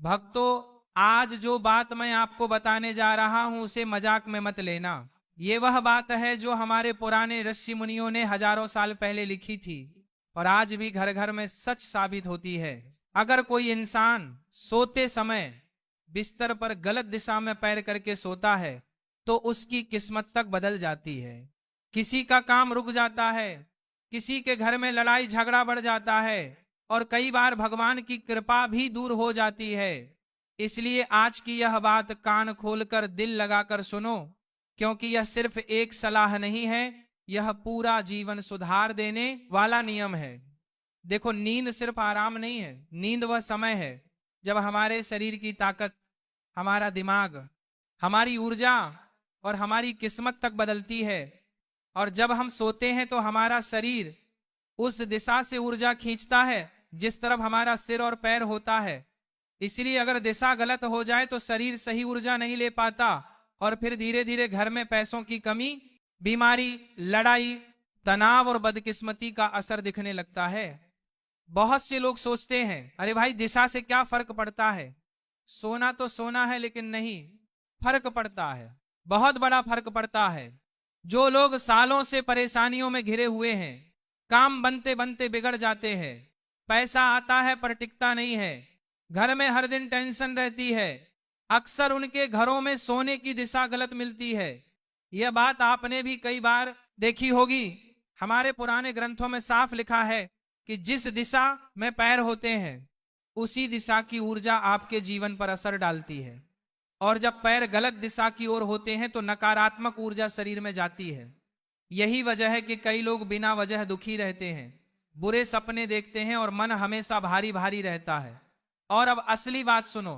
भक्तों, आज जो बात मैं आपको बताने जा रहा हूं उसे मजाक में मत लेना। ये वह बात है जो हमारे पुराने ऋषि मुनियों ने हजारों साल पहले लिखी थी और आज भी घर घर में सच साबित होती है। अगर कोई इंसान सोते समय बिस्तर पर गलत दिशा में पैर करके सोता है तो उसकी किस्मत तक बदल जाती है। किसी का काम रुक जाता है, किसी के घर में लड़ाई झगड़ा बढ़ जाता है और कई बार भगवान की कृपा भी दूर हो जाती है। इसलिए आज की यह बात कान खोलकर दिल लगाकर सुनो, क्योंकि यह सिर्फ एक सलाह नहीं है, यह पूरा जीवन सुधार देने वाला नियम है। देखो, नींद सिर्फ आराम नहीं है, नींद वह समय है जब हमारे शरीर की ताकत, हमारा दिमाग, हमारी ऊर्जा और हमारी किस्मत तक बदलती है। और जब हम सोते हैं तो हमारा शरीर उस दिशा से ऊर्जा खींचता है जिस तरफ हमारा सिर और पैर होता है। इसलिए अगर दिशा गलत हो जाए तो शरीर सही ऊर्जा नहीं ले पाता और फिर धीरे धीरे घर में पैसों की कमी, बीमारी, लड़ाई, तनाव और बदकिस्मती का असर दिखने लगता है। बहुत से लोग सोचते हैं, अरे भाई दिशा से क्या फर्क पड़ता है, सोना तो सोना है, लेकिन नहीं, फर्क पड़ता है, बहुत बड़ा फर्क पड़ता है। जो लोग सालों से परेशानियों में घिरे हुए हैं, काम बनते बनते बिगड़ जाते हैं, पैसा आता है पर टिकता नहीं है, घर में हर दिन टेंशन रहती है, अक्सर उनके घरों में सोने की दिशा गलत मिलती है। यह बात आपने भी कई बार देखी होगी। हमारे पुराने ग्रंथों में साफ लिखा है कि जिस दिशा में पैर होते हैं उसी दिशा की ऊर्जा आपके जीवन पर असर डालती है। और जब पैर गलत दिशा की ओर होते हैं तो नकारात्मक ऊर्जा शरीर में जाती है। यही वजह है कि कई लोग बिना वजह दुखी रहते हैं, बुरे सपने देखते हैं और मन हमेशा भारी भारी रहता है। और अब असली बात सुनो,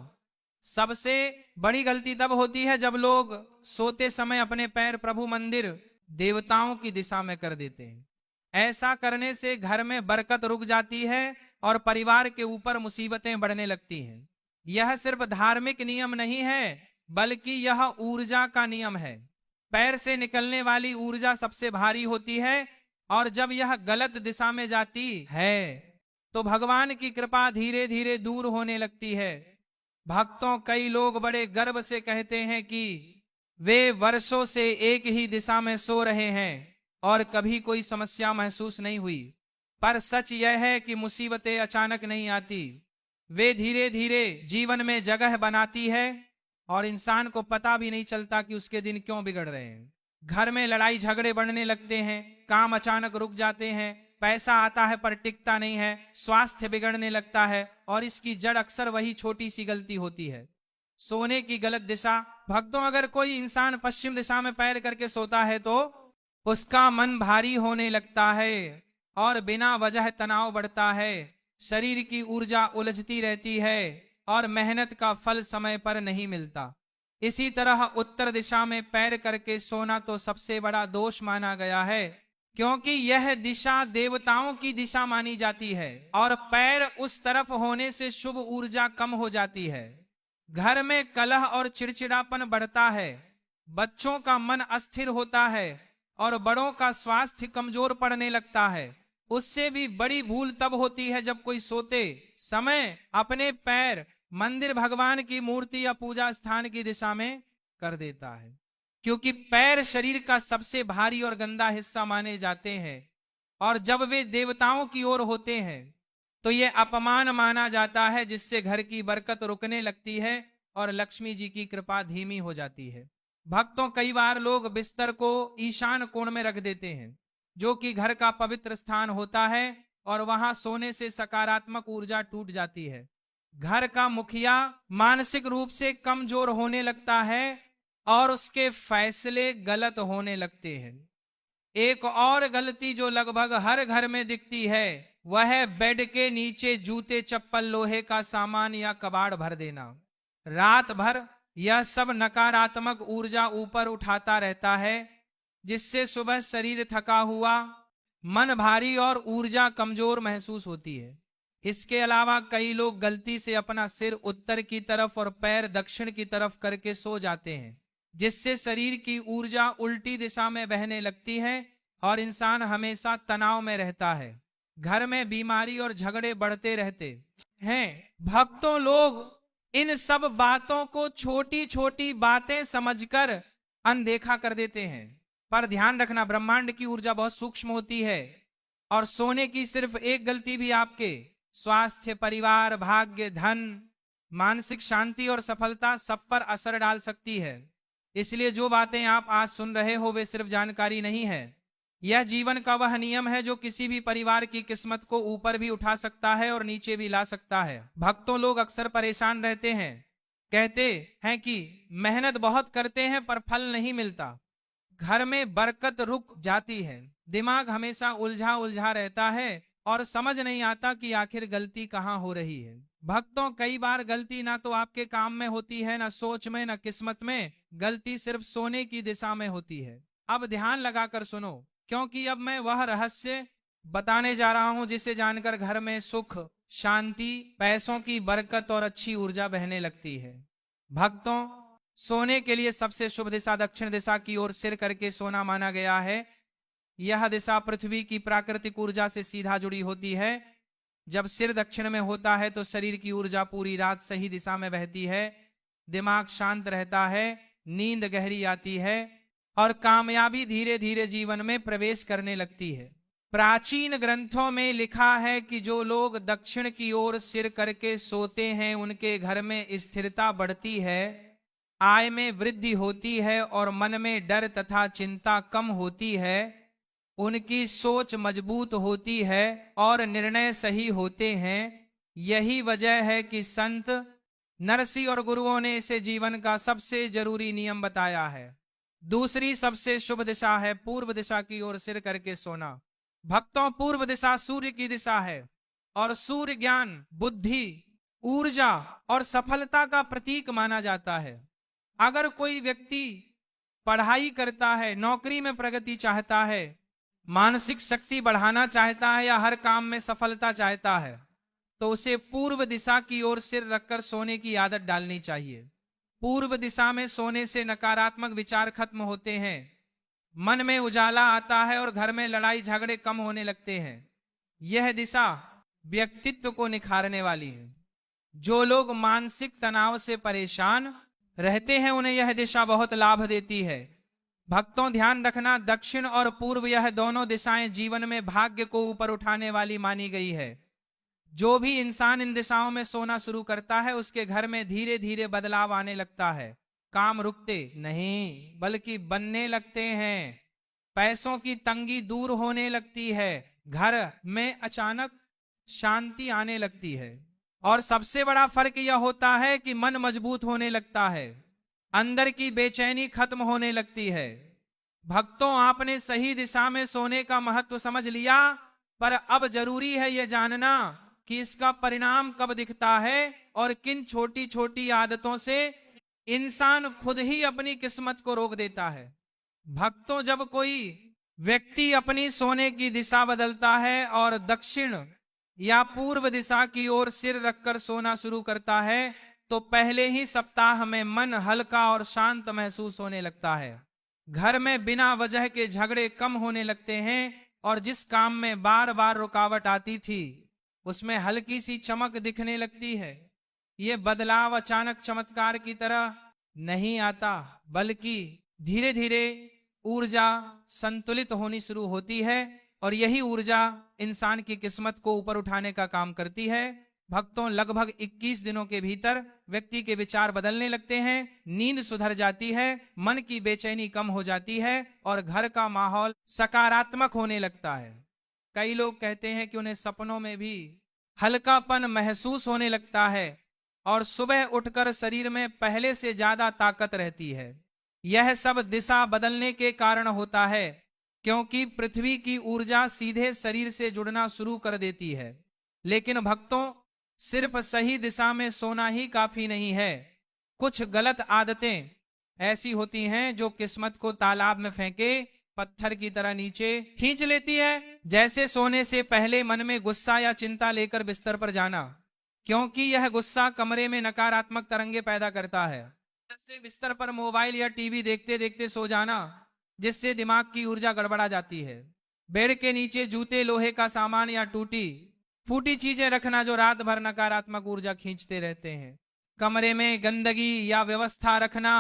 सबसे बड़ी गलती तब होती है जब लोग सोते समय अपने पैर प्रभु मंदिर, देवताओं की दिशा में कर देते हैं। ऐसा करने से घर में बरकत रुक जाती है और परिवार के ऊपर मुसीबतें बढ़ने लगती हैं। यह सिर्फ धार्मिक नियम नहीं है, बल्कि यह ऊर्जा का नियम है। पैर से निकलने वाली ऊर्जा सबसे भारी होती है और जब यह गलत दिशा में जाती है तो भगवान की कृपा धीरे धीरे दूर होने लगती है। भक्तों, कई लोग बड़े गर्व से कहते हैं कि वे वर्षों से एक ही दिशा में सो रहे हैं और कभी कोई समस्या महसूस नहीं हुई। पर सच यह है कि मुसीबतें अचानक नहीं आती, वे धीरे धीरे जीवन में जगह बनाती है और इंसान को पता भी नहीं चलता कि उसके दिन क्यों बिगड़ रहे हैं। घर में लड़ाई झगड़े बढ़ने लगते हैं, काम अचानक रुक जाते हैं, पैसा आता है पर टिकता नहीं है, स्वास्थ्य बिगड़ने लगता है और इसकी जड़ अक्सर वही छोटी सी गलती होती है, सोने की गलत दिशा। भक्तों, अगर कोई इंसान पश्चिम दिशा में पैर करके सोता है तो उसका मन भारी होने लगता है और बिना वजह तनाव बढ़ता है, शरीर की ऊर्जा उलझती रहती है और मेहनत का फल समय पर नहीं मिलता। इसी तरह उत्तर दिशा में पैर करके सोना तो सबसे बड़ा दोष माना गया है, क्योंकि यह दिशा देवताओं की दिशा मानी जाती है और पैर उस तरफ होने से शुभ ऊर्जा कम हो जाती है। घर में कलह और चिड़चिड़ापन बढ़ता है, बच्चों का मन अस्थिर होता है और बड़ों का स्वास्थ्य कमजोर पड़ने लगता है। उससे भी बड़ी भूल तब होती है जब कोई सोते समय अपने पैर मंदिर, भगवान की मूर्ति या पूजा स्थान की दिशा में कर देता है, क्योंकि पैर शरीर का सबसे भारी और गंदा हिस्सा माने जाते हैं और जब वे देवताओं की ओर होते हैं तो ये अपमान माना जाता है, जिससे घर की बरकत रुकने लगती है और लक्ष्मी जी की कृपा धीमी हो जाती है। भक्तों, कई बार लोग बिस्तर को ईशान कोण में रख देते हैं, जो कि घर का पवित्र स्थान होता है, और वहां सोने से सकारात्मक ऊर्जा टूट जाती है। घर का मुखिया मानसिक रूप से कमजोर होने लगता है और उसके फैसले गलत होने लगते हैं। एक और गलती जो लगभग हर घर में दिखती है वह है बेड के नीचे जूते, चप्पल, लोहे का सामान या कबाड़ भर देना। रात भर यह सब नकारात्मक ऊर्जा ऊपर उठाता रहता है, जिससे सुबह शरीर थका हुआ, मन भारी और ऊर्जा कमजोर महसूस होती है। इसके अलावा कई लोग गलती से अपना सिर उत्तर की तरफ और पैर दक्षिण की तरफ करके सो जाते हैं, जिससे शरीर की ऊर्जा उल्टी दिशा में बहने लगती है और इंसान हमेशा तनाव में रहता है। घर में बीमारी और झगड़े बढ़ते रहते हैं। भक्तों, लोग इन सब बातों को छोटी छोटी बातें समझकर अनदेखा कर देते हैं। पर ध्यान रखना, ब्रह्मांड की ऊर्जा बहुत सूक्ष्म होती है और सोने की सिर्फ एक गलती भी आपके स्वास्थ्य, परिवार, भाग्य, धन, मानसिक शांति और सफलता सब पर असर डाल सकती है। इसलिए जो बातें आप आज सुन रहे हो वे सिर्फ जानकारी नहीं है, यह जीवन का वह नियम है जो किसी भी परिवार की किस्मत को ऊपर भी उठा सकता है और नीचे भी ला सकता है। भक्तों, लोग अक्सर परेशान रहते हैं, कहते हैं कि मेहनत बहुत करते हैं पर फल नहीं मिलता, घर में बरकत रुक जाती है, दिमाग हमेशा उलझा उलझा रहता है और समझ नहीं आता कि आखिर गलती कहाँ हो रही है। भक्तों, कई बार गलती ना तो आपके काम में होती है, ना सोच में, ना किस्मत में, गलती सिर्फ सोने की दिशा में होती है। अब ध्यान लगाकर सुनो, क्योंकि अब मैं वह रहस्य बताने जा रहा हूं जिसे जानकर घर में सुख, शांति, पैसों की बरकत और अच्छी ऊर्जा बहने लगती है। भक्तों, सोने के लिए सबसे शुभ दिशा दक्षिण दिशा की ओर सिर करके सोना माना गया है। यह दिशा पृथ्वी की प्राकृतिक ऊर्जा से सीधा जुड़ी होती है। जब सिर दक्षिण में होता है तो शरीर की ऊर्जा पूरी रात सही दिशा में बहती है, दिमाग शांत रहता है, नींद गहरी आती है और कामयाबी धीरे धीरे जीवन में प्रवेश करने लगती है। प्राचीन ग्रंथों में लिखा है कि जो लोग दक्षिण की ओर सिर करके सोते हैं उनके घर में स्थिरता बढ़ती है, आय में वृद्धि होती है और मन में डर तथा चिंता कम होती है, उनकी सोच मजबूत होती है और निर्णय सही होते हैं। यही वजह है कि संत, नरसी और गुरुओं ने इसे जीवन का सबसे जरूरी नियम बताया है। दूसरी सबसे शुभ दिशा है पूर्व दिशा की ओर सिर करके सोना। भक्तों, पूर्व दिशा सूर्य की दिशा है और सूर्य ज्ञान, बुद्धि, ऊर्जा और सफलता का प्रतीक माना जाता है। अगर कोई व्यक्ति पढ़ाई करता है, नौकरी में प्रगति चाहता है, मानसिक शक्ति बढ़ाना चाहता है या हर काम में सफलता चाहता है, तो उसे पूर्व दिशा की ओर सिर रखकर सोने की आदत डालनी चाहिए। पूर्व दिशा में सोने से नकारात्मक विचार खत्म होते हैं, मन में उजाला आता है और घर में लड़ाई झगड़े कम होने लगते हैं। यह दिशा व्यक्तित्व को निखारने वाली है। जो लोग मानसिक तनाव से परेशान रहते हैं उन्हें यह दिशा बहुत लाभ देती है। भक्तों, ध्यान रखना, दक्षिण और पूर्व यह दोनों दिशाएं जीवन में भाग्य को ऊपर उठाने वाली मानी गई है। जो भी इंसान इन दिशाओं में सोना शुरू करता है उसके घर में धीरे धीरे बदलाव आने लगता है। काम रुकते नहीं बल्कि बनने लगते हैं, पैसों की तंगी दूर होने लगती है, घर में अचानक शांति आने लगती है और सबसे बड़ा फर्क यह होता है कि मन मजबूत होने लगता है, अंदर की बेचैनी खत्म होने लगती है। भक्तों, आपने सही दिशा में सोने का महत्व समझ लिया, पर अब जरूरी है यह जानना कि इसका परिणाम कब दिखता है और किन छोटी छोटी आदतों से इंसान खुद ही अपनी किस्मत को रोक देता है। भक्तों, जब कोई व्यक्ति अपनी सोने की दिशा बदलता है और दक्षिण या पूर्व दिशा की ओर सिर रखकर सोना शुरू करता है तो पहले ही सप्ताह में मन हल्का और शांत महसूस होने लगता है। घर में बिना वजह के झगड़े कम होने लगते हैं और जिस काम में बार बार रुकावट आती थी उसमें हल्की सी चमक दिखने लगती है। ये बदलाव अचानक चमत्कार की तरह नहीं आता, बल्कि धीरे धीरे ऊर्जा संतुलित होनी शुरू होती है और यही ऊर्जा इंसान की किस्मत को ऊपर उठाने का काम करती है। भक्तों, लगभग 21 दिनों के भीतर व्यक्ति के विचार बदलने लगते हैं, नींद सुधर जाती है, मन की बेचैनी कम हो जाती है और घर का माहौल सकारात्मक होने लगता है। कई लोग कहते हैं कि उन्हें सपनों में भी हल्कापन महसूस होने लगता है और सुबह उठकर शरीर में पहले से ज्यादा ताकत रहती है। यह सब दिशा बदलने के कारण होता है, क्योंकि पृथ्वी की ऊर्जा सीधे शरीर से जुड़ना शुरू कर देती है। लेकिन भक्तों, सिर्फ सही दिशा में सोना ही काफी नहीं है। कुछ गलत आदतें ऐसी होती हैं जो किस्मत को तालाब में फेंके पत्थर की तरह नीचे खींच लेती है। जैसे सोने से पहले मन में गुस्सा या चिंता लेकर बिस्तर पर जाना, क्योंकि यह गुस्सा कमरे में नकारात्मक तरंगे पैदा करता है। जैसे बिस्तर पर मोबाइल या टीवी देखते देखते सो जाना, जिससे दिमाग की ऊर्जा गड़बड़ा जाती है। बेड के नीचे जूते, लोहे का सामान या टूटी फूटी चीजें रखना जो रात भर नकारात्मक ऊर्जा खींचते रहते हैं। कमरे में गंदगी या व्यवस्था रखना,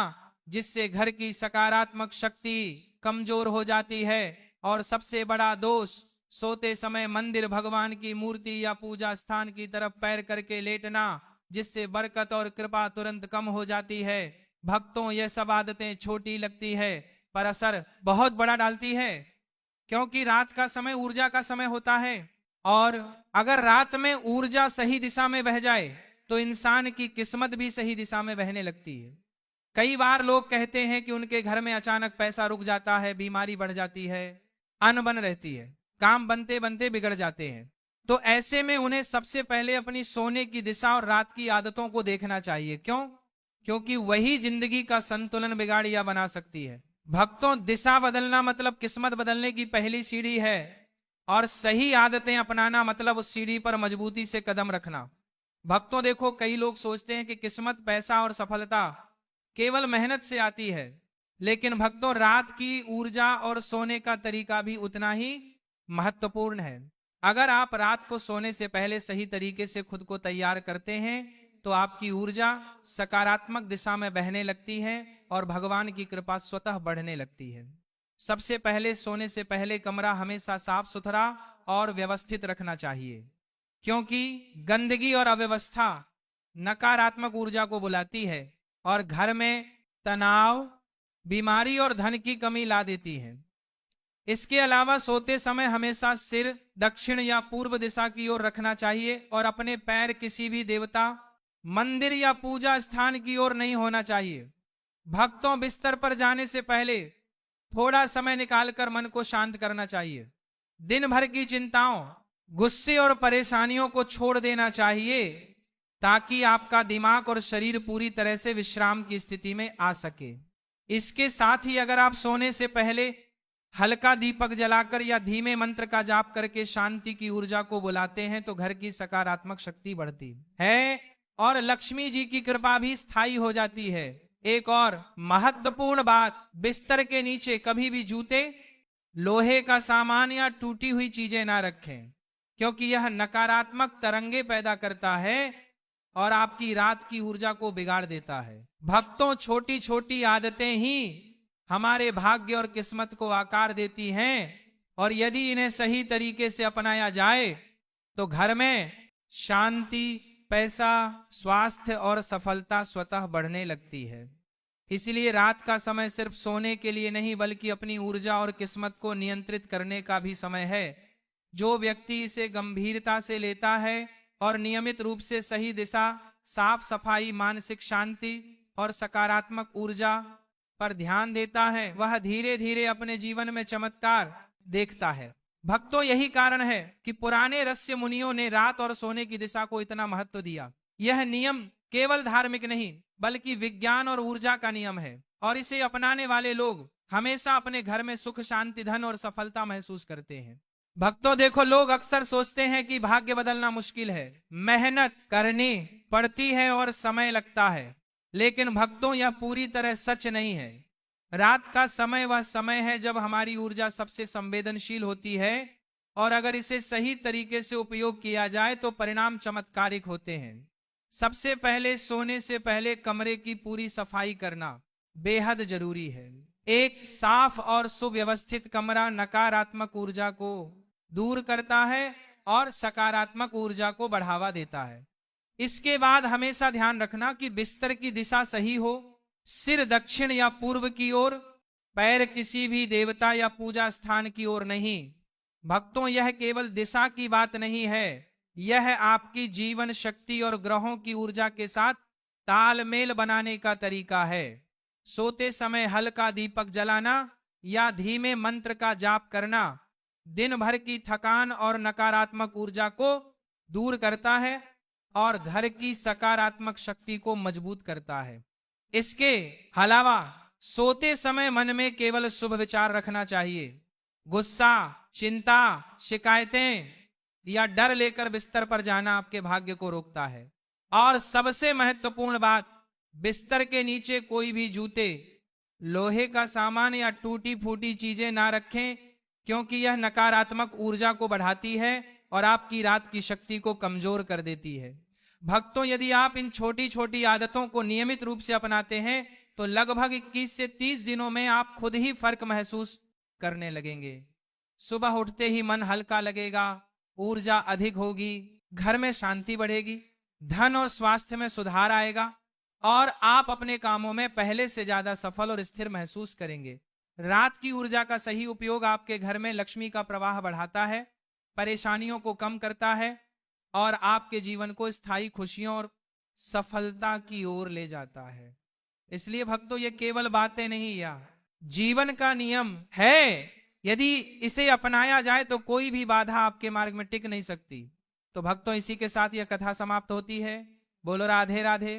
जिससे घर की सकारात्मक शक्ति कमजोर हो जाती है। और सबसे बड़ा दोष, सोते समय मंदिर, भगवान की मूर्ति या पूजा स्थान की तरफ पैर करके लेटना, जिससे बरकत और कृपा तुरंत कम हो जाती है। भक्तों, ये सब आदतें छोटी लगती है पर असर बहुत बड़ा डालती है, क्योंकि रात का समय ऊर्जा का समय होता है। और अगर रात में ऊर्जा सही दिशा में बह जाए तो इंसान की किस्मत भी सही दिशा में बहने लगती है। कई बार लोग कहते हैं कि उनके घर में अचानक पैसा रुक जाता है, बीमारी बढ़ जाती है, अनबन रहती है, काम बनते बनते बिगड़ जाते हैं। तो ऐसे में उन्हें सबसे पहले अपनी सोने की दिशा और रात की आदतों को देखना चाहिए। क्यों? क्योंकि वही जिंदगी का संतुलन बिगाड़ या बना सकती है। भक्तों, दिशा बदलना मतलब किस्मत बदलने की पहली सीढ़ी है, और सही आदतें अपनाना मतलब उस सीढ़ी पर मजबूती से कदम रखना। भक्तों देखो, कई लोग सोचते हैं कि किस्मत, पैसा और सफलता केवल मेहनत से आती है, लेकिन भक्तों, रात की ऊर्जा और सोने का तरीका भी उतना ही महत्वपूर्ण है। अगर आप रात को सोने से पहले सही तरीके से खुद को तैयार करते हैं तो आपकी ऊर्जा सकारात्मक दिशा में बहने लगती है और भगवान की कृपा स्वतः बढ़ने लगती है। सबसे पहले सोने से पहले कमरा हमेशा साफ सुथरा और व्यवस्थित रखना चाहिए, क्योंकि गंदगी और अव्यवस्था नकारात्मक ऊर्जा को बुलाती है और घर में तनाव, बीमारी और धन की कमी ला देती है। इसके अलावा सोते समय हमेशा सिर दक्षिण या पूर्व दिशा की ओर रखना चाहिए और अपने पैर किसी भी देवता, मंदिर या पूजा स्थान की ओर नहीं होना चाहिए। भक्तों, बिस्तर पर जाने से पहले थोड़ा समय निकालकर मन को शांत करना चाहिए। दिन भर की चिंताओं, गुस्से और परेशानियों को छोड़ देना चाहिए, ताकि आपका दिमाग और शरीर पूरी तरह से विश्राम की स्थिति में आ सके। इसके साथ ही अगर आप सोने से पहले हल्का दीपक जलाकर या धीमे मंत्र का जाप करके शांति की ऊर्जा को बुलाते हैं तो घर की सकारात्मक शक्ति बढ़ती है और लक्ष्मी जी की कृपा भी स्थायी हो जाती है। एक और महत्वपूर्ण बात, बिस्तर के नीचे कभी भी जूते, लोहे का सामान या टूटी हुई चीजें ना रखें, क्योंकि यह नकारात्मक तरंगे पैदा करता है और आपकी रात की ऊर्जा को बिगाड़ देता है। भक्तों, छोटी छोटी आदतें ही हमारे भाग्य और किस्मत को आकार देती हैं, और यदि इन्हें सही तरीके से अपनाया जाए तो घर में शांति, पैसा, स्वास्थ्य और सफलता स्वतः बढ़ने लगती है। इसलिए रात का समय सिर्फ सोने के लिए नहीं, बल्कि अपनी ऊर्जा और किस्मत को नियंत्रित करने का भी समय है। जो व्यक्ति इसे गंभीरता से लेता है और नियमित रूप से सही दिशा, साफ सफाई, मानसिक शांति और सकारात्मक ऊर्जा पर ध्यान देता है, वह धीरे धीरे अपने जीवन में चमत्कार देखता है। भक्तों, यही कारण है कि पुराने ऋषि मुनियों ने रात और सोने की दिशा को इतना महत्व दिया। यह नियम केवल धार्मिक नहीं, बल्कि विज्ञान और ऊर्जा का नियम है, और इसे अपनाने वाले लोग हमेशा अपने घर में सुख, शांति, धन और सफलता महसूस करते हैं। भक्तों देखो, लोग अक्सर सोचते हैं कि भाग्य बदलना मुश्किल है, मेहनत करनी पड़ती है और समय लगता है, लेकिन भक्तों, यह पूरी तरह सच नहीं है। रात का समय वह समय है जब हमारी ऊर्जा सबसे संवेदनशील होती है, और अगर इसे सही तरीके से उपयोग किया जाए तो परिणाम चमत्कारिक होते हैं। सबसे पहले सोने से पहले कमरे की पूरी सफाई करना बेहद जरूरी है। एक साफ और सुव्यवस्थित कमरा नकारात्मक ऊर्जा को दूर करता है और सकारात्मक ऊर्जा को बढ़ावा देता है। इसके बाद हमेशा ध्यान रखना कि बिस्तर की दिशा सही हो, सिर दक्षिण या पूर्व की ओर, पैर किसी भी देवता या पूजा स्थान की ओर नहीं। भक्तों, यह केवल दिशा की बात नहीं है, यह आपकी जीवन शक्ति और ग्रहों की ऊर्जा के साथ तालमेल बनाने का तरीका है। सोते समय हल्का दीपक जलाना या धीमे मंत्र का जाप करना दिन भर की थकान और नकारात्मक ऊर्जा को दूर करता है और घर की सकारात्मक शक्ति को मजबूत करता है। इसके अलावा सोते समय मन में केवल शुभ विचार रखना चाहिए। गुस्सा, चिंता, शिकायतें या डर लेकर बिस्तर पर जाना आपके भाग्य को रोकता है। और सबसे महत्वपूर्ण बात, बिस्तर के नीचे कोई भी जूते, लोहे का सामान या टूटी फूटी चीजें ना रखें, क्योंकि यह नकारात्मक ऊर्जा को बढ़ाती है और आपकी रात की शक्ति को कमजोर कर देती है। भक्तों, यदि आप इन छोटी छोटी आदतों को नियमित रूप से अपनाते हैं तो लगभग 21 से 30 दिनों में आप खुद ही फर्क महसूस करने लगेंगे। सुबह उठते ही मन हल्का लगेगा, ऊर्जा अधिक होगी, घर में शांति बढ़ेगी, धन और स्वास्थ्य में सुधार आएगा और आप अपने कामों में पहले से ज्यादा सफल और स्थिर महसूस करेंगे। रात की ऊर्जा का सही उपयोग आपके घर में लक्ष्मी का प्रवाह बढ़ाता है, परेशानियों को कम करता है और आपके जीवन को स्थायी खुशियों और सफलता की ओर ले जाता है। इसलिए भक्तों, ये केवल बातें नहीं या जीवन का नियम है। यदि इसे अपनाया जाए तो कोई भी बाधा आपके मार्ग में टिक नहीं सकती। तो भक्तों, इसी के साथ यह कथा समाप्त होती है। बोलो राधे राधे।